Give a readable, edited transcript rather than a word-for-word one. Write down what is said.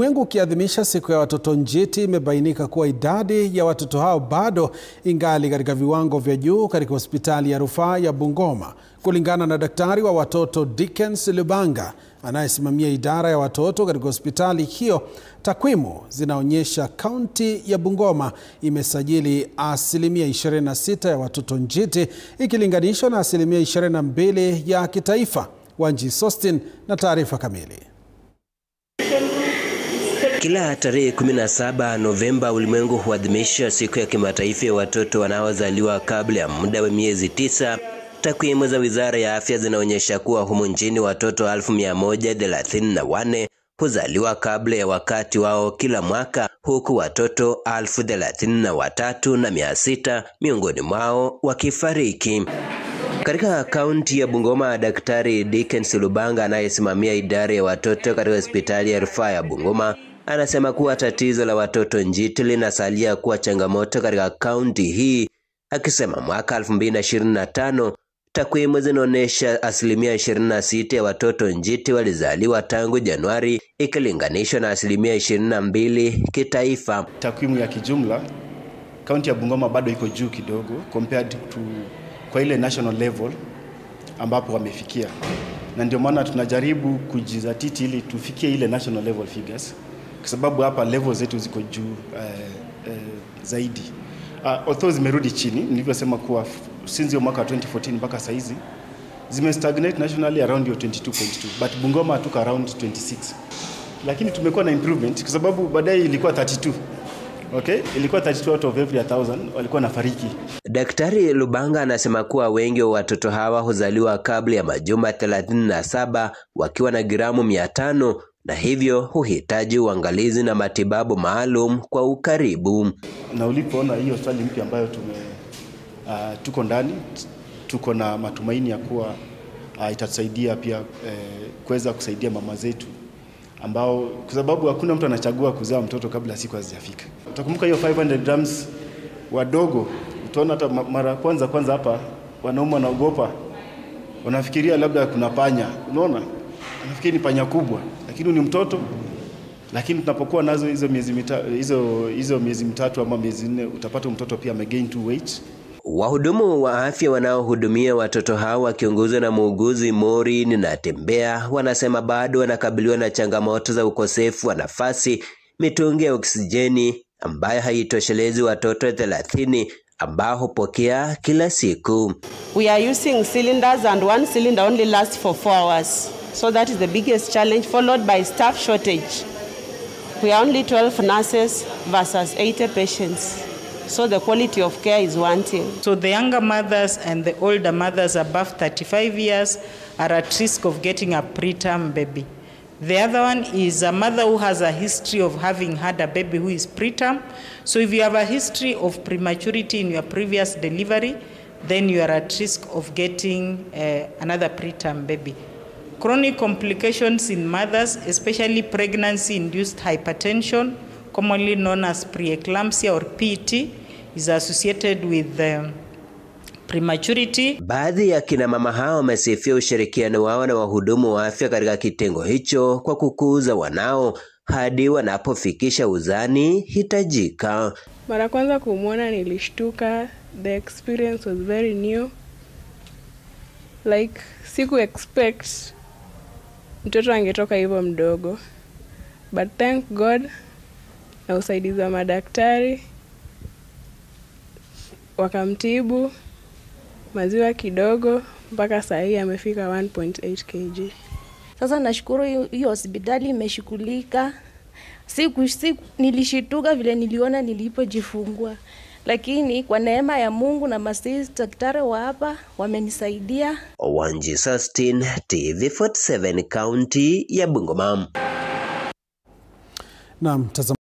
Ulimwengu ukiadhimisha siku ya watoto njiti, imebainika kuwa idadi ya watoto hao bado ingali katika viwango vya juu katika hospitali ya rufaa ya Bungoma. Kulingana na daktari wa watoto Dickens Lubanga anayesimamia idara ya watoto katika hospitali hiyo, takwimu zinaonyesha kaunti ya Bungoma imesajili asilimia 26 ya watoto njiti ikilinganishwa na asilimia 22 ya kitaifa. Wanji Sostin na taarifa kamili. Kila tarehe 17 Novemba ulimwengu huadhimisha siku ya kimataifa ya watoto wanaozaliwa kabla ya muda wa miezi 9. Takwimu za Wizara ya Afya zinaonyesha kuwa humu nchini watoto 1134 huzaliwa kabla ya wakati wao kila mwaka, huku watoto 33,600 miongoni mwao wakifariki. Katika kaunti ya Bungoma, Daktari Dickens Lubanga anayesimamia idara ya watoto katika hospitali ya rufaa ya Bungoma anasema kuwa tatizo la watoto njiti linasalia kuwa changamoto katika kaunti hii, akisema mwaka 2025 takwimu zinaonyesha asilimia 26 ya watoto njiti walizaliwa tangu Januari ikilinganishwa na asilimia 22 kitaifa. Takwimu ya kijumla kaunti ya Bungoma bado iko juu kidogo compared to kwa ile national level ambapo wamefikia, na ndio maana tunajaribu kujizatiti ili tufikie ile national level figures, kwa sababu hapa level zetu ziko juu zaidi. Although zimerudi chini, nilivyosema kuwa since mwaka 2014 mpaka saa hizi zimestagnate nationally around 22.2, but Bungoma tuko around 26. Lakini tumekuwa na improvement kwa sababu baadaye ilikuwa 32. Okay, ilikuwa 32 out of every 1000 walikuwa nafariki. Daktari Lubanga anasema kuwa wengi wa watoto hawa huzaliwa kabla ya majuma 37 wakiwa na gramu 500, na hivyo huhitaji uangalizi na matibabu maalum kwa ukaribu. Na ulipoona hiyo hospitali mpya ambayo tuko ndani, tuko na matumaini ya kuwa itatusaidia pia kuweza kusaidia mama zetu ambao, kwa sababu hakuna mtu anachagua kuzaa mtoto kabla siku hazijafika. Utakumbuka hiyo 500 grams wadogo, utaona hata mara kwanza hapa wanaume wanaogopa, wanafikiria labda kuna panya, unaona, wanafikiri ni panya kubwa, lakini ni mtoto. Lakini tunapokuwa nazo hizo miezi mitatu ama miezi 4, utapata mtoto pia amegain 2 weight. Wahudumu wa afya wanaohudumia watoto hao wakiongozwa na muuguzi Maureen Natembea wanasema bado wanakabiliwa na changamoto za ukosefu wa nafasi, mitungi ya oksijeni ambayo haitoshelezi watoto 30 ambao hupokea kila siku. We are using cylinders and one cylinder only lasts for 4 hours. So that is the biggest challenge, followed by staff shortage. We are only 12 nurses versus 80 patients. So the quality of care is wanting. So the younger mothers and the older mothers above 35 years are at risk of getting a preterm baby. The other one is a mother who has a history of having had a baby who is preterm. So if you have a history of prematurity in your previous delivery, then you are at risk of getting another preterm baby. Chronic complications in mothers, especially pregnancy-induced hypertension, commonly known as preeclampsia or PET, is associated with prematurity. Baadhi ya kina mama hao wamesifia ushirikiano wao na wahudumu wa afya katika kitengo hicho kwa kukuza wanao hadi wanapofikisha uzani hitajika. Mara kwanza kumwona nilishtuka. The experience was very new. Like siku expect mtoto angetoka hivyo mdogo. But thank God na usaidizi wa madaktari wakamtibu, maziwa kidogo, mpaka saa hii amefika 1.8 kg. Sasa nashukuru hiyo hospitali imeshughulika. Siku nilishituka vile niliona nilipojifungua, lakini kwa neema ya Mungu na daktari wa hapa wamenisaidia. Wanji Sostin, TV47, kaunti ya Bungoma. Naam.